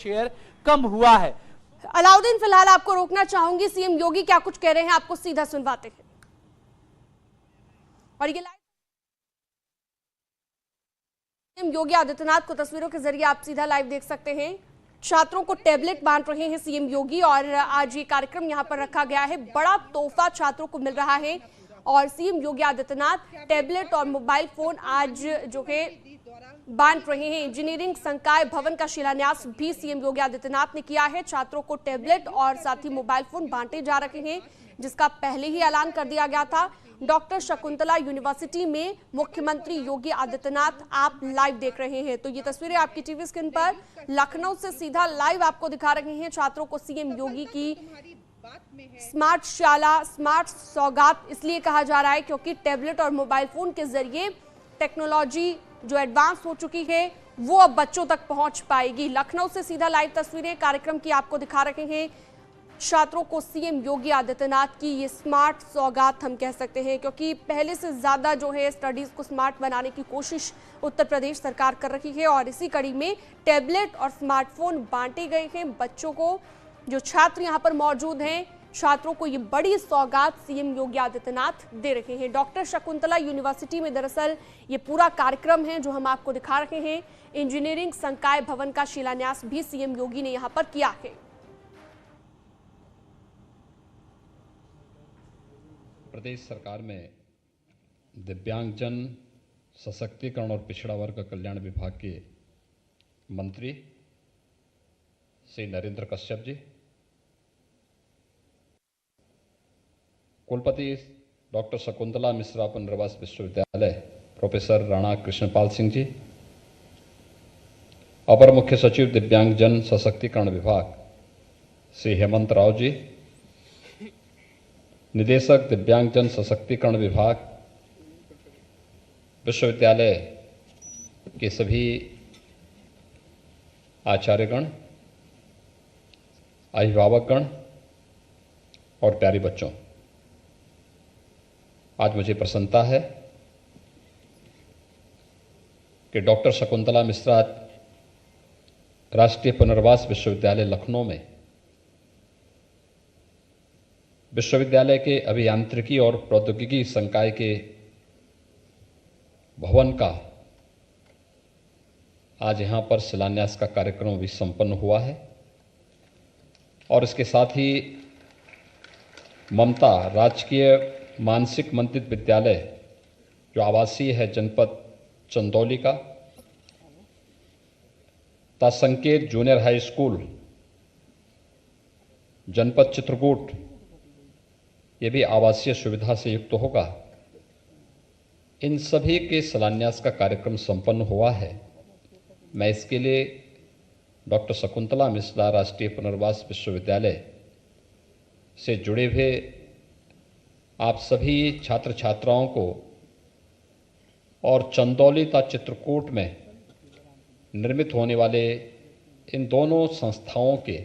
Share कम हुआ है। अलाउद्दीन, फिलहाल आपको रोकना चाहूंगी। सीएम योगी क्या कुछ कह रहे हैं, आपको सीधा सुनवाते हैं। और ये सीएम योगी आदित्यनाथ को तस्वीरों के जरिए आप सीधा लाइव देख सकते हैं। छात्रों को टैबलेट बांट रहे हैं सीएम योगी और आज ये कार्यक्रम यहां पर रखा गया है। बड़ा तोहफा छात्रों को मिल रहा है और सीएम योगी आदित्यनाथ टैबलेट और मोबाइल फोन आज जो है बांट रहे हैं। इंजीनियरिंग संकाय भवन का शिलान्यास भी सीएम योगी आदित्यनाथ ने किया है। छात्रों को टैबलेट और साथ ही मोबाइल फोन बांटे जा रहे हैं, जिसका पहले ही ऐलान कर दिया गया था। डॉक्टर शकुंतला यूनिवर्सिटी में मुख्यमंत्री योगी आदित्यनाथ आप लाइव देख रहे हैं। तो ये तस्वीरें आपकी टीवी स्क्रीन पर लखनऊ से सीधा लाइव आपको दिखा रहे हैं। छात्रों को सीएम योगी की स्मार्ट शाला, स्मार्ट सौगात इसलिए कहा जा रहा है क्योंकि टैबलेट और मोबाइल फोन के जरिए टेक्नोलॉजी जो एडवांस हो चुकी है वो अब बच्चों तक पहुंच पाएगी। लखनऊ से सीधा लाइव तस्वीरें कार्यक्रम की आपको दिखा रहे हैं। छात्रों को सीएम योगी आदित्यनाथ की ये स्मार्ट सौगात हम कह सकते हैं, क्योंकि पहले से ज्यादा जो है स्टडीज को स्मार्ट बनाने की कोशिश उत्तर प्रदेश सरकार कर रही है और इसी कड़ी में टैबलेट और स्मार्टफोन बांटे गए हैं बच्चों को। जो छात्र यहाँ पर मौजूद हैं, छात्रों को ये बड़ी सौगात सीएम योगी आदित्यनाथ दे रहे हैं। डॉक्टर शकुंतला यूनिवर्सिटी में दरअसल ये पूरा कार्यक्रम है जो हम आपको दिखा रहे हैं। इंजीनियरिंग संकाय भवन का शिलान्यास भी सीएम योगी ने यहाँ पर किया है। प्रदेश सरकार में दिव्यांगजन सशक्तिकरण और पिछड़ा वर्ग कल्याण विभाग के मंत्री श्री नरेंद्र कश्यप जी, कुलपति डॉक्टर शकुंतला मिश्रा पुनर्वास विश्वविद्यालय प्रोफेसर राणा कृष्णपाल सिंह जी, अपर मुख्य सचिव दिव्यांगजन सशक्तिकरण विभाग श्री हेमंत राव जी, निदेशक दिव्यांगजन सशक्तिकरण विभाग विश्वविद्यालय के सभी आचार्यगण, अभिभावकगण और प्यारे बच्चों, आज मुझे प्रसन्नता है कि डॉक्टर शकुंतला मिश्रा राष्ट्रीय पुनर्वास विश्वविद्यालय लखनऊ में विश्वविद्यालय के अभियांत्रिकी और प्रौद्योगिकी संकाय के भवन का आज यहाँ पर शिलान्यास का कार्यक्रम भी संपन्न हुआ है और इसके साथ ही ममता राजकीय मानसिक मंदिर विद्यालय जो आवासीय है जनपद चंदौली का, संकेत जूनियर हाई स्कूल जनपद चित्रकूट, ये भी आवासीय सुविधा से युक्त होगा। इन सभी के शिलान्यास का कार्यक्रम संपन्न हुआ है। मैं इसके लिए डॉक्टर शकुंतला मिश्रा राष्ट्रीय पुनर्वास विश्वविद्यालय से जुड़े हुए आप सभी छात्र छात्राओं को और चंदौली तथा चित्रकूट में निर्मित होने वाले इन दोनों संस्थाओं के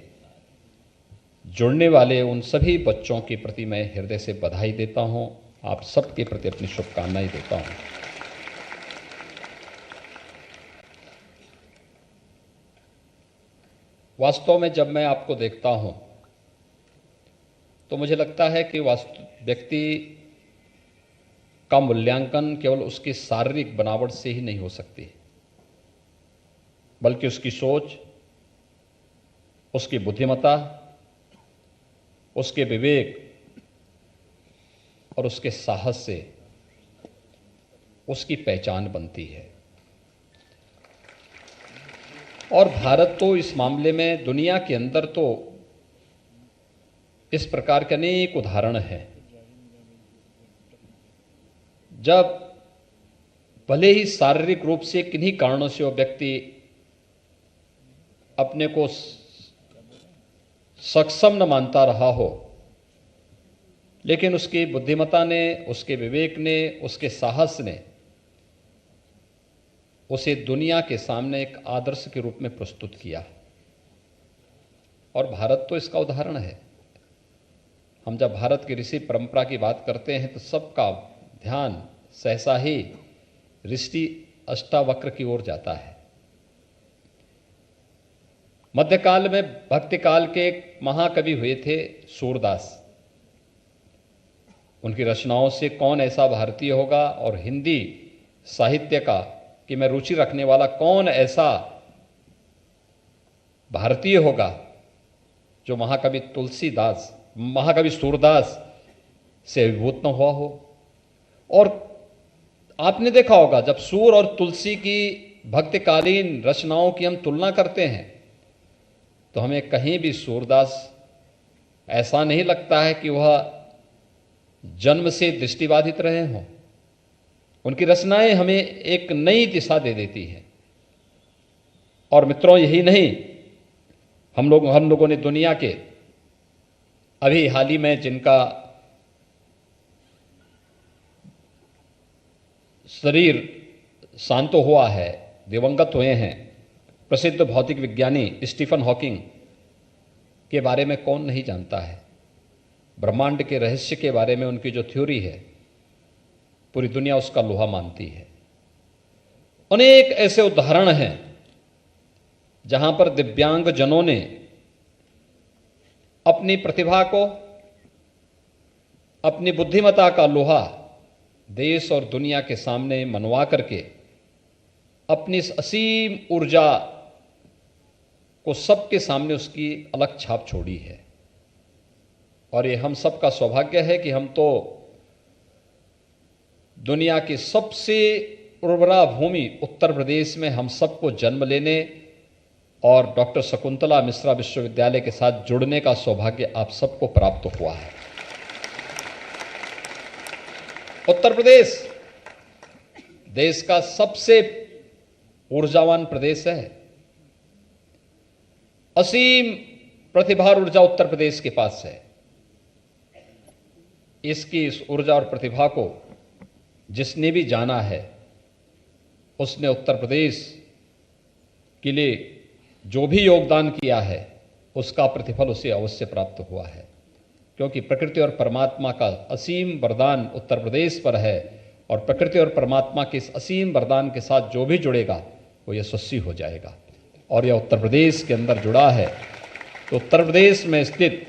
जुड़ने वाले उन सभी बच्चों के प्रति मैं हृदय से बधाई देता हूं। आप सबके प्रति अपनी शुभकामनाएं देता हूं। वास्तव में जब मैं आपको देखता हूं तो मुझे लगता है कि व्यक्ति का मूल्यांकन केवल उसकी शारीरिक बनावट से ही नहीं हो सकती, बल्कि उसकी सोच, उसकी बुद्धिमत्ता, उसके विवेक और उसके साहस से उसकी पहचान बनती है। और भारत तो इस मामले में दुनिया के अंदर तो इस प्रकार के अनेक उदाहरण हैं। जब भले ही शारीरिक रूप से किन्हीं कारणों से वो व्यक्ति अपने को सक्षम न मानता रहा हो, लेकिन उसकी बुद्धिमत्ता ने, उसके विवेक ने, उसके साहस ने उसे दुनिया के सामने एक आदर्श के रूप में प्रस्तुत किया। और भारत तो इसका उदाहरण है। हम जब भारत की ऋषि परंपरा की बात करते हैं तो सबका ध्यान सहसा ही ऋषि अष्टावक्र की ओर जाता है। मध्यकाल में भक्ति काल के एक महाकवि हुए थे सूरदास। उनकी रचनाओं से कौन ऐसा भारतीय होगा और हिंदी साहित्य का कि मैं रुचि रखने वाला कौन ऐसा भारतीय होगा जो महाकवि सूरदास से विभूत न हुआ हो। और आपने देखा होगा जब सूर और तुलसी की भक्तिकालीन रचनाओं की हम तुलना करते हैं तो हमें कहीं भी सूरदास ऐसा नहीं लगता है कि वह जन्म से दृष्टिबाधित रहे हों। उनकी रचनाएं हमें एक नई दिशा दे देती हैं। और मित्रों, यही नहीं, हम लोगों ने दुनिया के अभी हाल ही में जिनका शरीर शांत हुआ है, दिवंगत हुए हैं, प्रसिद्ध भौतिक विज्ञानी स्टीफन हॉकिंग के बारे में कौन नहीं जानता है। ब्रह्मांड के रहस्य के बारे में उनकी जो थ्योरी है पूरी दुनिया उसका लोहा मानती है। अनेक ऐसे उदाहरण हैं जहां पर दिव्यांग जनों ने अपनी प्रतिभा को, अपनी बुद्धिमत्ता का लोहा देश और दुनिया के सामने मनवा करके अपनी इस असीम ऊर्जा को सबके सामने उसकी अलग छाप छोड़ी है। और ये हम सबका सौभाग्य है कि हम तो दुनिया की सबसे उर्वरा भूमि उत्तर प्रदेश में हम सबको जन्म लेने और डॉक्टर शकुंतला मिश्रा विश्वविद्यालय के साथ जुड़ने का सौभाग्य आप सबको प्राप्त हुआ है। उत्तर प्रदेश देश का सबसे ऊर्जावान प्रदेश है। असीम प्रतिभा और ऊर्जा उत्तर प्रदेश के पास है। इसकी इस ऊर्जा और प्रतिभा को जिसने भी जाना है उसने उत्तर प्रदेश के लिए जो भी योगदान किया है उसका प्रतिफल उसे अवश्य प्राप्त हुआ है, क्योंकि प्रकृति और परमात्मा का असीम वरदान उत्तर प्रदेश पर है। और प्रकृति और परमात्मा के इस असीम वरदान के साथ जो भी जुड़ेगा वो यशस्वी हो जाएगा। और यह उत्तर प्रदेश के अंदर जुड़ा है। तो उत्तर प्रदेश में स्थित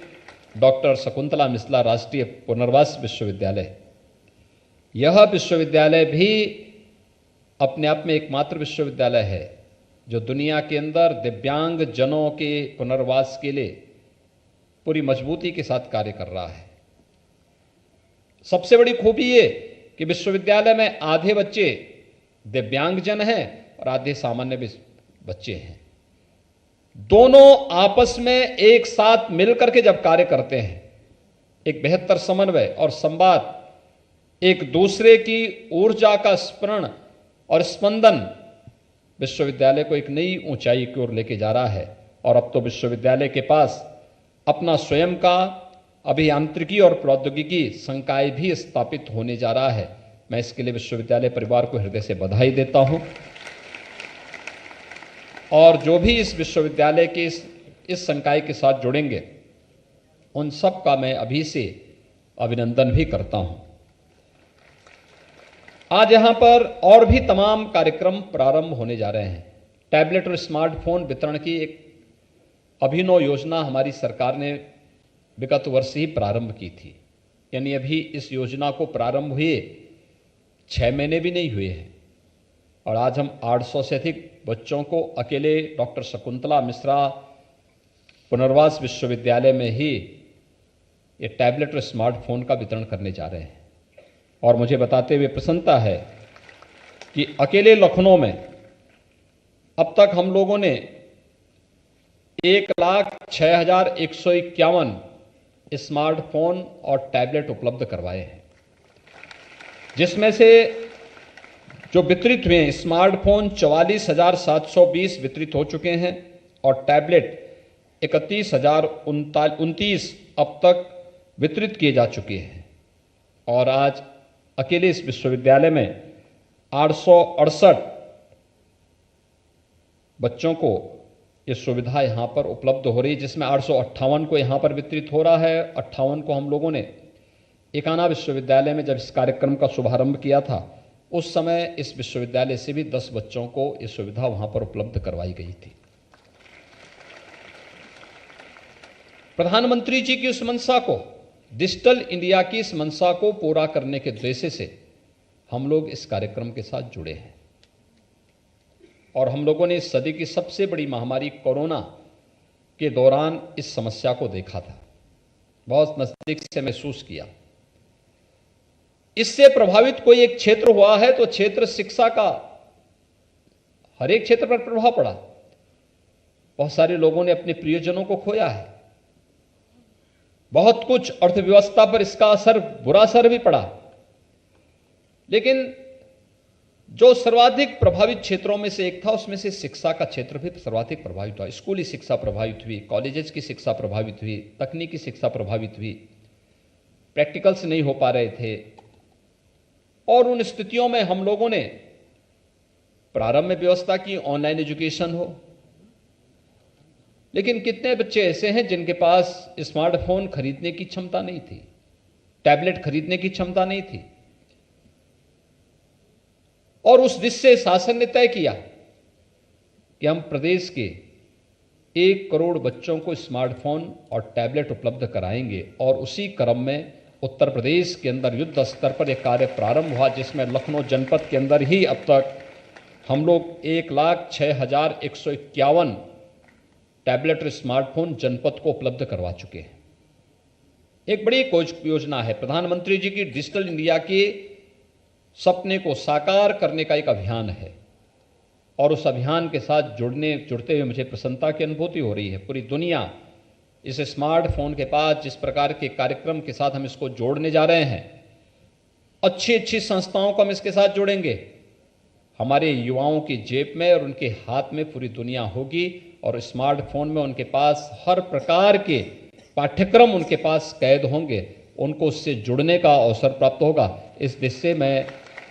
डॉक्टर शकुंतला मिश्रा राष्ट्रीय पुनर्वास विश्वविद्यालय, यह विश्वविद्यालय भी अपने आप में एकमात्र विश्वविद्यालय है जो दुनिया के अंदर दिव्यांग जनों के पुनर्वास के लिए पूरी मजबूती के साथ कार्य कर रहा है। सबसे बड़ी खूबी ये कि विश्वविद्यालय में आधे बच्चे दिव्यांग जन हैं और आधे सामान्य बच्चे हैं। दोनों आपस में एक साथ मिलकर के जब कार्य करते हैं, एक बेहतर समन्वय और संवाद, एक दूसरे की ऊर्जा का स्मरण और स्पंदन विश्वविद्यालय को एक नई ऊंचाई की ओर लेके जा रहा है। और अब तो विश्वविद्यालय के पास अपना स्वयं का अभियांत्रिकी और प्रौद्योगिकी संकाय भी स्थापित होने जा रहा है। मैं इसके लिए विश्वविद्यालय परिवार को हृदय से बधाई देता हूं। और जो भी इस विश्वविद्यालय के इस संकाय के साथ जुड़ेंगे उन सब का मैं अभी से अभिनंदन भी करता हूं। आज यहां पर और भी तमाम कार्यक्रम प्रारंभ होने जा रहे हैं। टैबलेट और स्मार्टफोन वितरण की एक अभिनव योजना हमारी सरकार ने विगत वर्ष ही प्रारंभ की थी। यानी अभी इस योजना को प्रारंभ हुए 6 महीने भी नहीं हुए हैं और आज हम 800 से अधिक बच्चों को अकेले डॉक्टर शकुंतला मिश्रा पुनर्वास विश्वविद्यालय में ही ये टैबलेट और स्मार्टफोन का वितरण करने जा रहे हैं। और मुझे बताते हुए प्रसन्नता है कि अकेले लखनऊ में अब तक हम लोगों ने 1,06,151 स्मार्टफोन और टैबलेट उपलब्ध करवाए हैं, जिसमें से जो वितरित हुए हैं स्मार्टफोन 44,720 वितरित हो चुके हैं और टैबलेट 31,029 अब तक वितरित किए जा चुके हैं। और आज अकेले इस विश्वविद्यालय में 868 बच्चों को ये सुविधा यहाँ पर उपलब्ध हो रही है, जिसमें 858 को यहाँ पर वितरित हो रहा है। 58 को हम लोगों ने एकाना विश्वविद्यालय में जब इस कार्यक्रम का शुभारंभ किया था उस समय इस विश्वविद्यालय से भी 10 बच्चों को ये सुविधा वहाँ पर उपलब्ध करवाई गई थी। प्रधानमंत्री जी की उस मंशा को, डिजिटल इंडिया की इस मंशा को पूरा करने के उद्देश्य से हम लोग इस कार्यक्रम के साथ जुड़े हैं। और हम लोगों ने इस सदी की सबसे बड़ी महामारी कोरोना के दौरान इस समस्या को देखा था, बहुत नजदीक से महसूस किया। इससे प्रभावित कोई एक क्षेत्र हुआ है तो क्षेत्र शिक्षा का हर एक क्षेत्र पर प्रभाव पड़ा। बहुत सारे लोगों ने अपने प्रियजनों को खोया है, बहुत कुछ अर्थव्यवस्था पर इसका असर, बुरा असर भी पड़ा। लेकिन जो सर्वाधिक प्रभावित क्षेत्रों में से एक था, उसमें से शिक्षा का क्षेत्र भी सर्वाधिक प्रभावित हुआ। स्कूली शिक्षा प्रभावित हुई, कॉलेजेस की शिक्षा प्रभावित हुई, तकनीकी शिक्षा प्रभावित हुई, प्रैक्टिकल्स नहीं हो पा रहे थे। और उन स्थितियों में हम लोगों ने प्रारंभ में व्यवस्था की ऑनलाइन एजुकेशन हो। लेकिन कितने बच्चे ऐसे हैं जिनके पास स्मार्टफोन खरीदने की क्षमता नहीं थी, टैबलेट खरीदने की क्षमता नहीं थी। और उस दिशा से शासन ने तय किया कि हम प्रदेश के 1 करोड़ बच्चों को स्मार्टफोन और टैबलेट उपलब्ध कराएंगे। और उसी क्रम में उत्तर प्रदेश के अंदर युद्ध स्तर पर यह कार्य प्रारंभ हुआ, जिसमें लखनऊ जनपद के अंदर ही अब तक हम लोग 1,06,151 टैबलेट और स्मार्टफोन जनपद को उपलब्ध करवा चुके हैं। एक बड़ी योजना है, प्रधानमंत्री जी की डिजिटल इंडिया के सपने को साकार करने का एक अभियान है। और उस अभियान के साथ जुड़ते हुए मुझे प्रसन्नता की अनुभूति हो रही है। पूरी दुनिया इस स्मार्टफोन के पास जिस प्रकार के कार्यक्रम के साथ हम इसको जोड़ने जा रहे हैं, अच्छी अच्छी संस्थाओं को हम इसके साथ जोड़ेंगे। हमारे युवाओं की जेब में और उनके हाथ में पूरी दुनिया होगी और स्मार्टफोन में उनके पास हर प्रकार के पाठ्यक्रम उनके पास कैद होंगे, उनको उससे जुड़ने का अवसर प्राप्त होगा। इस दिशा से मैं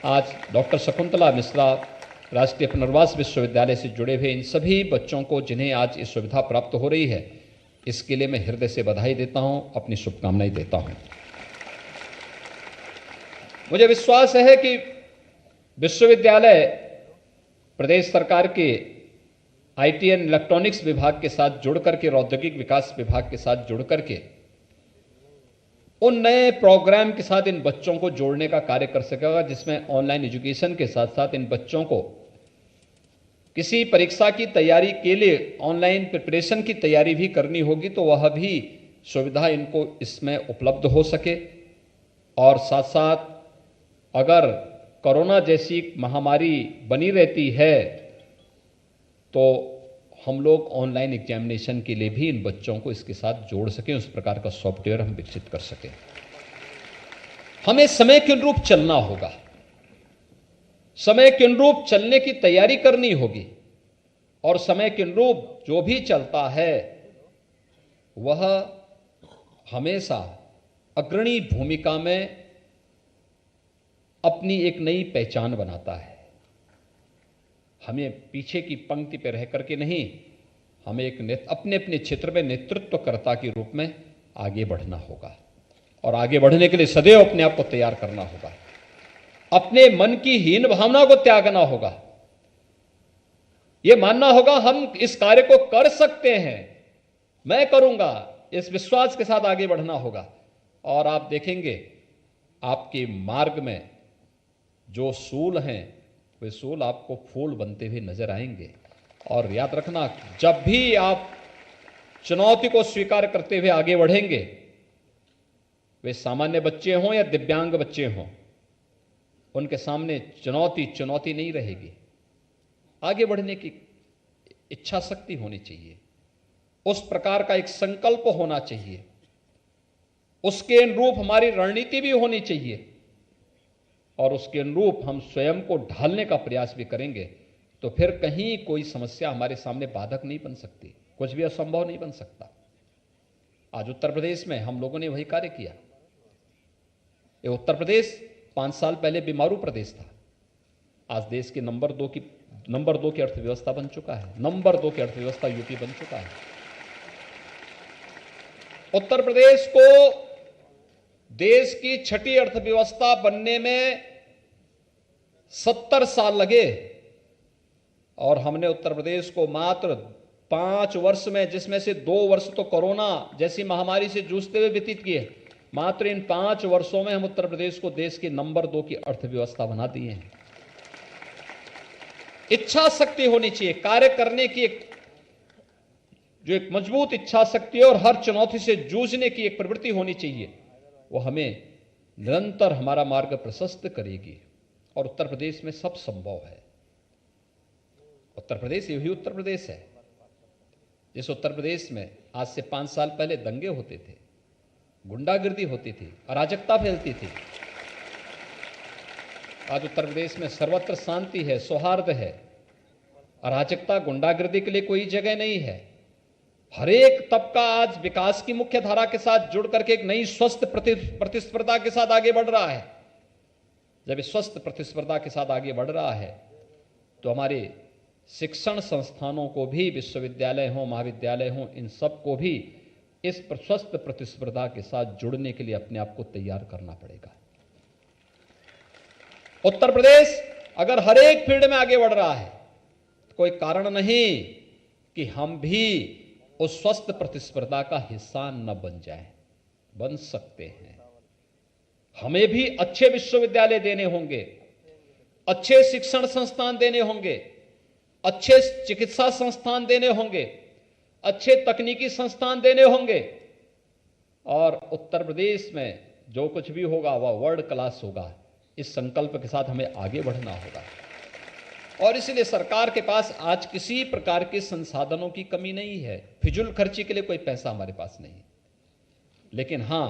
आज डॉक्टर शकुंतला मिश्रा राष्ट्रीय पुनर्वास विश्वविद्यालय से जुड़े हुए इन सभी बच्चों को, जिन्हें आज इस सुविधा प्राप्त हो रही है, इसके लिए मैं हृदय से बधाई देता हूं, अपनी शुभकामनाएं देता हूं। मुझे विश्वास है कि विश्वविद्यालय प्रदेश सरकार के आईटी एंड इलेक्ट्रॉनिक्स विभाग के साथ जुड़कर के, औद्योगिक विकास विभाग के साथ जुड़कर के उन नए प्रोग्राम के साथ इन बच्चों को जोड़ने का कार्य कर सकेगा, जिसमें ऑनलाइन एजुकेशन के साथ साथ इन बच्चों को किसी परीक्षा की तैयारी के लिए ऑनलाइन प्रिपरेशन की तैयारी भी करनी होगी, तो वह भी सुविधा इनको इसमें उपलब्ध हो सके। और साथ साथ अगर कोरोना जैसी महामारी बनी रहती है तो हम लोग ऑनलाइन एग्जामिनेशन के लिए भी इन बच्चों को इसके साथ जोड़ सकें, उस प्रकार का सॉफ्टवेयर हम विकसित कर सकें। हमें समय के अनुरूप चलना होगा, समय के अनुरूप चलने की तैयारी करनी होगी। और समय के अनुरूप जो भी चलता है वह हमेशा अग्रणी भूमिका में अपनी एक नई पहचान बनाता है। हमें पीछे की पंक्ति पर रह करके नहीं, हमें एक अपने अपने क्षेत्र में नेतृत्वकर्ता के रूप में आगे बढ़ना होगा। और आगे बढ़ने के लिए सदैव अपने आप को तैयार करना होगा, अपने मन की हीन भावना को त्यागना होगा, यह मानना होगा हम इस कार्य को कर सकते हैं, मैं करूंगा, इस विश्वास के साथ आगे बढ़ना होगा। और आप देखेंगे आपके मार्ग में जो सूल हैं वे सूल आपको फूल बनते हुए नजर आएंगे। और याद रखना, जब भी आप चुनौती को स्वीकार करते हुए आगे बढ़ेंगे, वे सामान्य बच्चे हों या दिव्यांग बच्चे हों, उनके सामने चुनौती नहीं रहेगी। आगे बढ़ने की इच्छा शक्ति होनी चाहिए, उस प्रकार का एक संकल्प होना चाहिए, उसके अनुरूप हमारी रणनीति भी होनी चाहिए। और उसके अनुरूप हम स्वयं को ढालने का प्रयास भी करेंगे, तो फिर कहीं कोई समस्या हमारे सामने बाधक नहीं बन सकती, कुछ भी असंभव नहीं बन सकता। आज उत्तर प्रदेश में हम लोगों ने वही कार्य किया। ये उत्तर प्रदेश 5 साल पहले बीमारू प्रदेश था, आज देश के नंबर 2 की अर्थव्यवस्था बन चुका है। नंबर 2 की अर्थव्यवस्था यूपी बन चुका है। उत्तर प्रदेश को देश की 6ठी अर्थव्यवस्था बनने में 70 साल लगे और हमने उत्तर प्रदेश को मात्र 5 वर्ष में, जिसमें से 2 वर्ष तो कोरोना जैसी महामारी से जूझते हुए व्यतीत किए, मात्र इन 5 वर्षों में हम उत्तर प्रदेश को देश की नंबर 2 की अर्थव्यवस्था बना दिए हैं। इच्छा शक्ति होनी चाहिए, कार्य करने की एक मजबूत इच्छा शक्ति और हर चुनौती से जूझने की एक प्रवृत्ति होनी चाहिए, वो हमें निरंतर हमारा मार्ग प्रशस्त करेगी। और उत्तर प्रदेश में सब संभव है। उत्तर प्रदेश यही उत्तर प्रदेश है जिस उत्तर प्रदेश में आज से 5 साल पहले दंगे होते थे, गुंडागिर्दी होती थी, अराजकता फैलती थी। आज उत्तर प्रदेश में सर्वत्र शांति है, सौहार्द है, अराजकता गुंडागिर्दी के लिए कोई जगह नहीं है। हर एक तबका आज विकास की मुख्य धारा के साथ जुड़ करके एक नई स्वस्थ प्रतिस्पर्धा के साथ आगे बढ़ रहा है। जब इस स्वस्थ प्रतिस्पर्धा के साथ आगे बढ़ रहा है तो हमारे शिक्षण संस्थानों को भी, विश्वविद्यालय हो, महाविद्यालय हो, इन सब को भी इस स्वस्थ प्रतिस्पर्धा के साथ जुड़ने के लिए अपने आप को तैयार करना पड़ेगा। उत्तर प्रदेश अगर हर एक फील्ड में आगे बढ़ रहा है तो कोई कारण नहीं कि हम भी उस स्वस्थ प्रतिस्पर्धा का हिस्सा न बन जाएं। बन सकते हैं। हमें भी अच्छे विश्वविद्यालय देने होंगे, अच्छे शिक्षण संस्थान देने होंगे, अच्छे चिकित्सा संस्थान देने होंगे, अच्छे तकनीकी संस्थान देने होंगे, और उत्तर प्रदेश में जो कुछ भी होगा वह वर्ल्ड क्लास होगा। इस संकल्प के साथ हमें आगे बढ़ना होगा। और इसलिए सरकार के पास आज किसी प्रकार के संसाधनों की कमी नहीं है। फिजूल खर्ची के लिए कोई पैसा हमारे पास नहीं, लेकिन हां,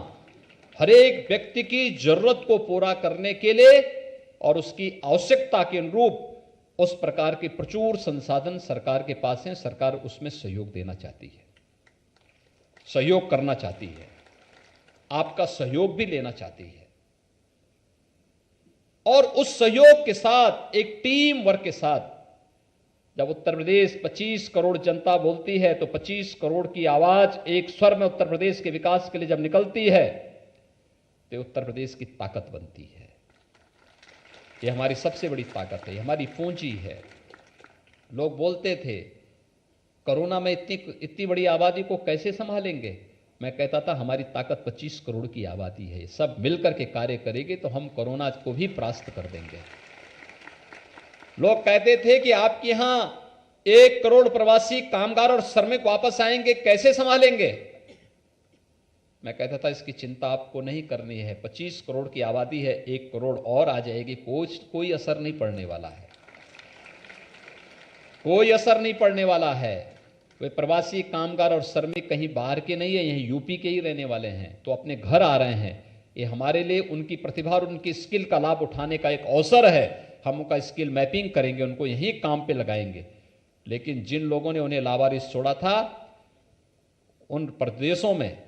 हर एक व्यक्ति की जरूरत को पूरा करने के लिए और उसकी आवश्यकता के अनुरूप उस प्रकार के प्रचुर संसाधन सरकार के पास हैं। सरकार उसमें सहयोग देना चाहती है, सहयोग करना चाहती है, आपका सहयोग भी लेना चाहती है। और उस सहयोग के साथ, एक टीम वर्क के साथ, जब उत्तर प्रदेश 25 करोड़ जनता बोलती है तो 25 करोड़ की आवाज एक स्वर में उत्तर प्रदेश के विकास के लिए जब निकलती है तो उत्तर प्रदेश की ताकत बनती है। ये हमारी सबसे बड़ी ताकत है, हमारी पूंजी है। लोग बोलते थे कोरोना में इतनी बड़ी आबादी को कैसे संभालेंगे। मैं कहता था हमारी ताकत 25 करोड़ की आबादी है, सब मिलकर के कार्य करेंगे तो हम कोरोना को भी परास्त कर देंगे। लोग कहते थे कि आपके यहां 1 करोड़ प्रवासी कामगार और श्रमिक वापस आएंगे, कैसे संभालेंगे। मैं कहता था इसकी चिंता आपको नहीं करनी है। 25 करोड़ की आबादी है, 1 करोड़ और आ जाएगी, कोई असर नहीं पड़ने वाला है, कोई असर नहीं पड़ने वाला है। वे प्रवासी कामगार और श्रमिक कहीं बाहर के नहीं है, यहीं यूपी के ही रहने वाले हैं, तो अपने घर आ रहे हैं। ये हमारे लिए उनकी प्रतिभा और उनकी स्किल का लाभ उठाने का एक अवसर है। हम उनका स्किल मैपिंग करेंगे, उनको यहीं काम पे लगाएंगे। लेकिन जिन लोगों ने उन्हें लावारिस छोड़ा था उन प्रदेशों में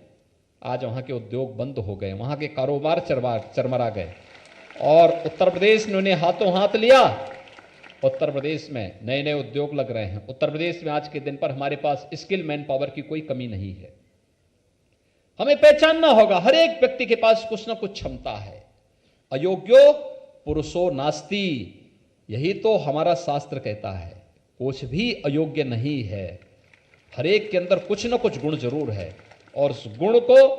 आज वहां के उद्योग बंद हो गए, वहां के कारोबार चरमरा गए, और उत्तर प्रदेश ने उन्हें हाथों हाथ लिया। उत्तर प्रदेश में नए नए उद्योग लग रहे हैं। उत्तर प्रदेश में आज के दिन पर हमारे पास स्किल मैन पावर की कोई कमी नहीं है। हमें पहचानना होगा हर एक व्यक्ति के पास कुछ ना कुछ क्षमता है। अयोग्यो पुरुषो नास्ति, यही तो हमारा शास्त्र कहता है। कुछ भी अयोग्य नहीं है, हर एक के अंदर कुछ ना कुछ गुण जरूर है, और उस गुण को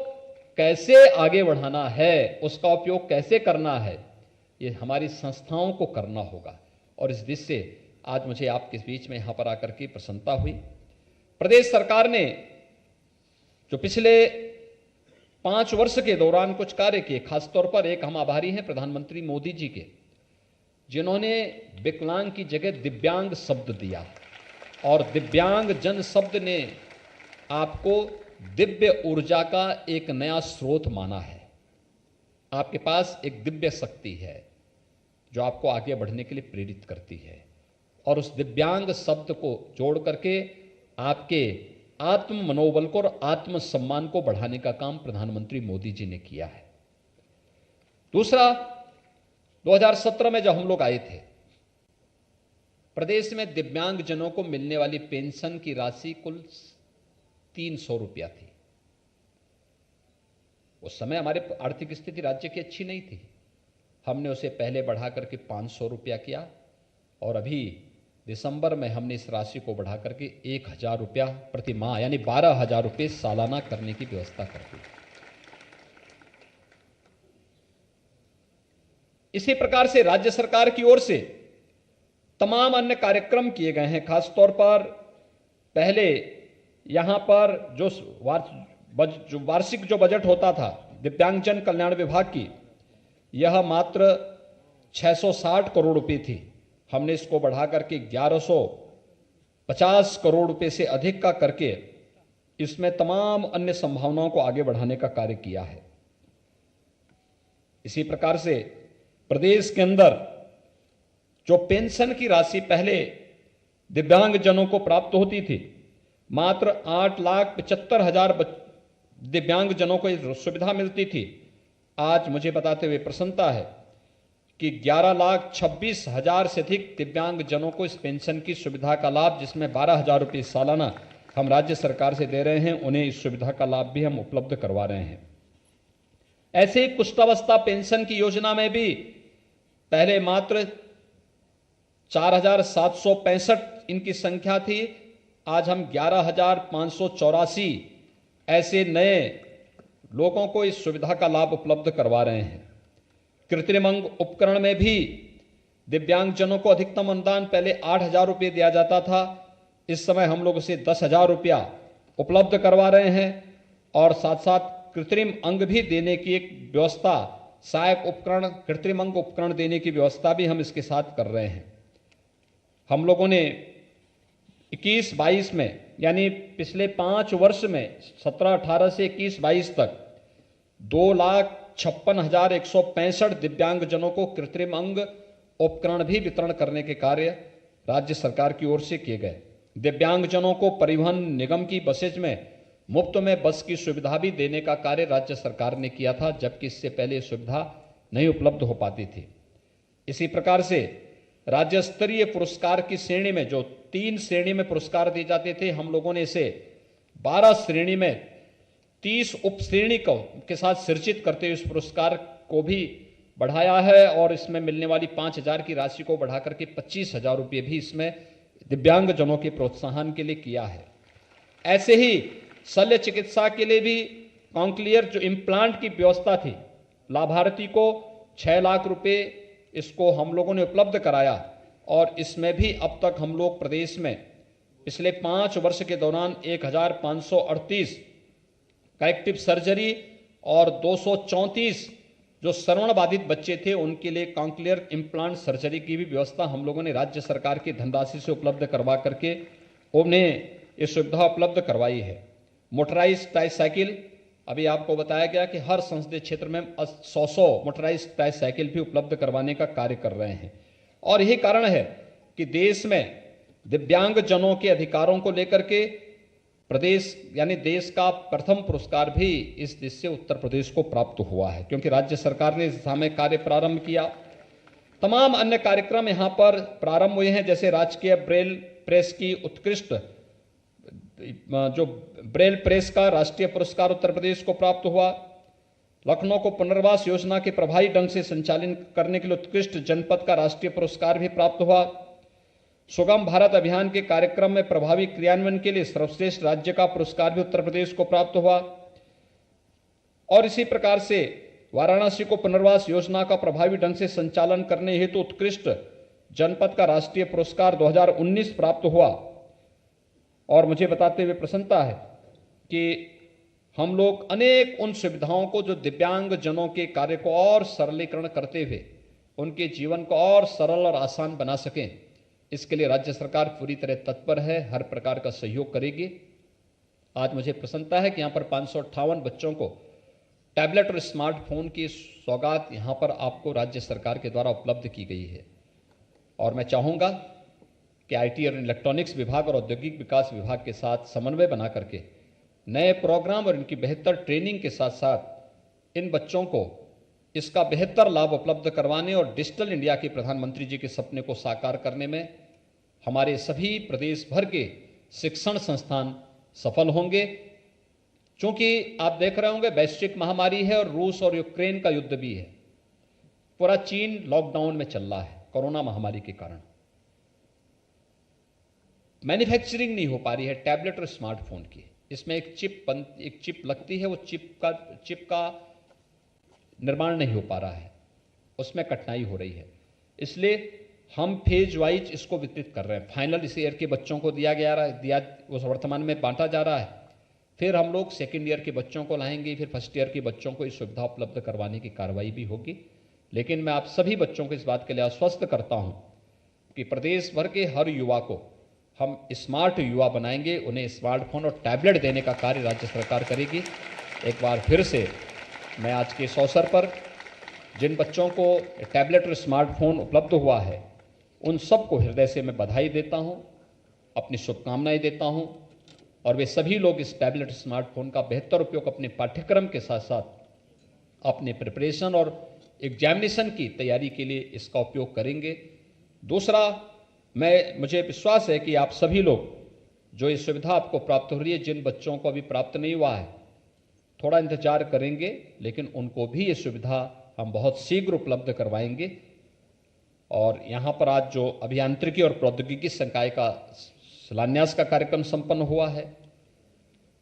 कैसे आगे बढ़ाना है, उसका उपयोग कैसे करना है, ये हमारी संस्थाओं को करना होगा। और इस दृष्टि से आज मुझे आपके बीच में यहां पर आकर के प्रसन्नता हुई। प्रदेश सरकार ने जो पिछले 5 वर्ष के दौरान कुछ कार्य किए, खासतौर पर एक हम आभारी हैं प्रधानमंत्री मोदी जी के, जिन्होंने विकलांग की जगह दिव्यांग शब्द दिया, और दिव्यांग जन शब्द ने आपको दिव्य ऊर्जा का एक नया स्रोत माना है। आपके पास एक दिव्य शक्ति है जो आपको आगे बढ़ने के लिए प्रेरित करती है, और उस दिव्यांग शब्द को जोड़ करके आपके आत्म मनोबल को और आत्म सम्मान को बढ़ाने का काम प्रधानमंत्री मोदी जी ने किया है। दूसरा, 2017 में जब हम लोग आए थे, प्रदेश में दिव्यांग जनों को मिलने वाली पेंशन की राशि कुल 300 रुपया थी। उस समय हमारे आर्थिक स्थिति राज्य की अच्छी नहीं थी। हमने उसे पहले बढ़ा करके 500 रुपया किया, और अभी दिसंबर में हमने इस राशि को बढ़ा करके 1,000 रुपया प्रति माह यानी 12,000 रुपये सालाना करने की व्यवस्था कर दी। इसी प्रकार से राज्य सरकार की ओर से तमाम अन्य कार्यक्रम किए गए हैं। खासतौर पर पहले यहां पर जो वार्षिक जो बजट होता था दिव्यांगजन कल्याण विभाग की, यह मात्र 660 करोड़ रुपए थी। हमने इसको बढ़ा करके 1150 करोड़ रुपए से अधिक का करके इसमें तमाम अन्य संभावनाओं को आगे बढ़ाने का कार्य किया है। इसी प्रकार से प्रदेश के अंदर जो पेंशन की राशि पहले दिव्यांगजनों को प्राप्त होती थी, मात्र 8,75,000 दिव्यांगजनों को इस सुविधा मिलती थी। आज मुझे बताते हुए प्रसन्नता है कि 11,26,000 से अधिक दिव्यांगजनों को इस पेंशन की सुविधा का लाभ, जिसमें 12,000 रुपये सालाना हम राज्य सरकार से दे रहे हैं, उन्हें इस सुविधा का लाभ भी हम उपलब्ध करवा रहे हैं। ऐसे ही कुष्ठावस्था पेंशन की योजना में भी पहले मात्र 4,765 इनकी संख्या थी, आज हम 11,584 ऐसे नए लोगों को इस सुविधा का लाभ उपलब्ध करवा रहे हैं। कृत्रिम अंग उपकरण में भी दिव्यांगजनों को अधिकतम अनुदान पहले 8,000 रुपये दिया जाता था, इस समय हम लोग उसे 10,000 रुपया उपलब्ध करवा रहे हैं और साथ साथ कृत्रिम अंग भी देने की एक व्यवस्था, सहायक उपकरण, कृत्रिम अंग उपकरण देने की व्यवस्था भी हम इसके साथ कर रहे हैं। हम लोगों ने 21-22 में यानी पिछले 5 वर्ष में 17-18 से 21-22 तक 2,56,165 दिव्यांगजनों को कृत्रिम अंग उपकरण भी वितरण करने के कार्य राज्य सरकार की ओर से किए गए। दिव्यांगजनों को परिवहन निगम की बसेज में मुफ्त में बस की सुविधा भी देने का कार्य राज्य सरकार ने किया था, जबकि इससे पहले सुविधा नहीं उपलब्ध हो पाती थी। इसी प्रकार से राज्य स्तरीय पुरस्कार की श्रेणी में जो 3 श्रेणी में पुरस्कार दिए जाते थे, हम लोगों ने इसे 12 श्रेणी में 30 उप श्रेणी के साथ सृजित करते हुए इस पुरस्कार को भी बढ़ाया है और इसमें मिलने वाली 5,000 की राशि को बढ़ा करके 25,000 रुपये भी इसमें दिव्यांगजनों के प्रोत्साहन के लिए किया है। ऐसे ही शल्य चिकित्सा के लिए भी कॉन्क्लियर जो इम्प्लांट की व्यवस्था थी, लाभार्थी को 6 लाख रुपए इसको हम लोगों ने उपलब्ध कराया और इसमें भी अब तक हम लोग प्रदेश में पिछले 5 वर्ष के दौरान 1,538 करेक्टिव सर्जरी और 234 जो श्रवण बाधित बच्चे थे उनके लिए कॉन्क्लियर इम्प्लांट सर्जरी की भी व्यवस्था हम लोगों ने राज्य सरकार की धनराशि से उपलब्ध करवा करके उन्हें ये सुविधा उपलब्ध करवाई है। मोटराइज्ड ट्राईसाइकिल, अभी आपको बताया गया कि हर संसदीय क्षेत्र में 100 मोटराइज्ड ट्राईसाइकिल भी उपलब्ध करवाने का कार्य कर रहे हैं और यही कारण है कि देश में दिव्यांगजनों के अधिकारों को लेकर के प्रदेश यानी देश का प्रथम पुरस्कार भी इस देश से उत्तर प्रदेश को प्राप्त हुआ है, क्योंकि राज्य सरकार ने इस दिशा में कार्य प्रारंभ किया। तमाम अन्य कार्यक्रम यहाँ पर प्रारंभ हुए हैं, जैसे राजकीय ब्रेल प्रेस की उत्कृष्ट जो ब्रेल प्रेस का राष्ट्रीय पुरस्कार उत्तर प्रदेश को प्राप्त हुआ। लखनऊ को पुनर्वास योजना के प्रभावी ढंग से संचालन करने के लिए उत्कृष्ट जनपद का राष्ट्रीय पुरस्कार भी प्राप्त हुआ। सुगम भारत अभियान के कार्यक्रम में प्रभावी क्रियान्वयन के लिए सर्वश्रेष्ठ राज्य का पुरस्कार भी उत्तर प्रदेश को प्राप्त हुआ और इसी प्रकार से वाराणसी को पुनर्वास योजना का प्रभावी ढंग से संचालन करने हेतु उत्कृष्ट जनपद का राष्ट्रीय पुरस्कार 2019 प्राप्त हुआ। और मुझे बताते हुए प्रसन्नता है कि हम लोग अनेक उन सुविधाओं को जो दिव्यांगजनों के कार्य को और सरलीकरण करते हुए उनके जीवन को और सरल और आसान बना सकें, इसके लिए राज्य सरकार पूरी तरह तत्पर है, हर प्रकार का सहयोग करेगी। आज मुझे प्रसन्नता है कि यहाँ पर 558 बच्चों को टैबलेट और स्मार्टफोन की सौगात यहाँ पर आपको राज्य सरकार के द्वारा उपलब्ध की गई है और मैं चाहूँगा कि आईटी और इलेक्ट्रॉनिक्स विभाग और औद्योगिक विकास विभाग के साथ समन्वय बना करके नए प्रोग्राम और इनकी बेहतर ट्रेनिंग के साथ साथ इन बच्चों को इसका बेहतर लाभ उपलब्ध करवाने और डिजिटल इंडिया के प्रधानमंत्री जी के सपने को साकार करने में हमारे सभी प्रदेश भर के शिक्षण संस्थान सफल होंगे। क्योंकि आप देख रहे होंगे वैश्विक महामारी है और रूस और यूक्रेन का युद्ध भी है, पूरा चीन लॉकडाउन में चल रहा है कोरोना महामारी के कारण। मैन्युफैक्चरिंग नहीं हो पा रही है टैबलेट और स्मार्टफोन की। इसमें एक चिप लगती है, वो चिप का निर्माण नहीं हो पा रहा है, उसमें कठिनाई हो रही है। इसलिए हम फेज वाइज इसको वितरित कर रहे हैं। फाइनल इस ईयर के बच्चों को उस वर्तमान में बांटा जा रहा है। फिर हम लोग सेकेंड ईयर के बच्चों को लाएंगे, फिर फर्स्ट ईयर के बच्चों को इस सुविधा उपलब्ध करवाने की कार्रवाई भी होगी। लेकिन मैं आप सभी बच्चों को इस बात के लिए आश्वस्त करता हूं कि प्रदेश भर के हर युवा को हम स्मार्ट युवा बनाएंगे। उन्हें स्मार्टफोन और टैबलेट देने का कार्य राज्य सरकार करेगी। एक बार फिर से मैं आज के इस अवसर पर जिन बच्चों को टैबलेट और स्मार्टफोन उपलब्ध हुआ है, उन सबको हृदय से मैं बधाई देता हूं, अपनी शुभकामनाएं देता हूं, और वे सभी लोग इस टैबलेट स्मार्टफोन का बेहतर उपयोग अपने पाठ्यक्रम के साथ साथ अपने प्रिपरेशन और एग्जामिनेशन की तैयारी के लिए इसका उपयोग करेंगे। दूसरा, मुझे विश्वास है कि आप सभी लोग जो ये सुविधा आपको प्राप्त हो रही है, जिन बच्चों को अभी प्राप्त नहीं हुआ है, थोड़ा इंतजार करेंगे, लेकिन उनको भी ये सुविधा हम बहुत शीघ्र उपलब्ध करवाएंगे। और यहाँ पर आज जो अभियांत्रिकी और प्रौद्योगिकी संकाय का शिलान्यास का कार्यक्रम संपन्न हुआ है।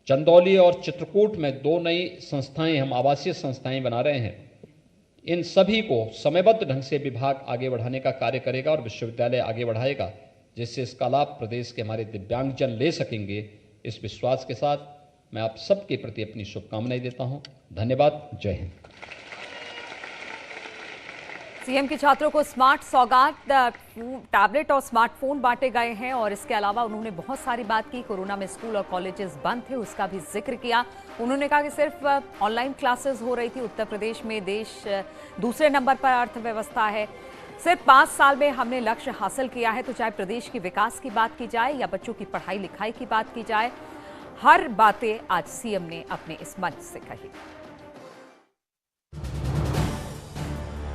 चंदौली और चित्रकूट में 2 नई संस्थाएं, हम आवासीय संस्थाएं बना रहे हैं। इन सभी को समयबद्ध ढंग से विभाग आगे बढ़ाने का कार्य करेगा और विश्वविद्यालय आगे बढ़ाएगा, जिससे इसका लाभ प्रदेश के हमारे दिव्यांगजन ले सकेंगे। इस विश्वास के साथ मैं आप सबके प्रति अपनी शुभकामनाएं देता हूं। धन्यवाद। जय हिंद। सीएम के छात्रों को स्मार्ट सौगात, टैबलेट और स्मार्टफोन बांटे गए हैं। और इसके अलावा उन्होंने बहुत सारी बात की। कोरोना में स्कूल और कॉलेजेस बंद थे, उसका भी जिक्र किया। उन्होंने कहा कि सिर्फ ऑनलाइन क्लासेस हो रही थी। उत्तर प्रदेश में देश दूसरे नंबर पर अर्थव्यवस्था है। सिर्फ 5 साल में हमने लक्ष्य हासिल किया है। तो चाहे प्रदेश के विकास की बात की जाए या बच्चों की पढ़ाई लिखाई की बात की जाए, हर बातें आज सीएम ने अपने इस मंच से कही।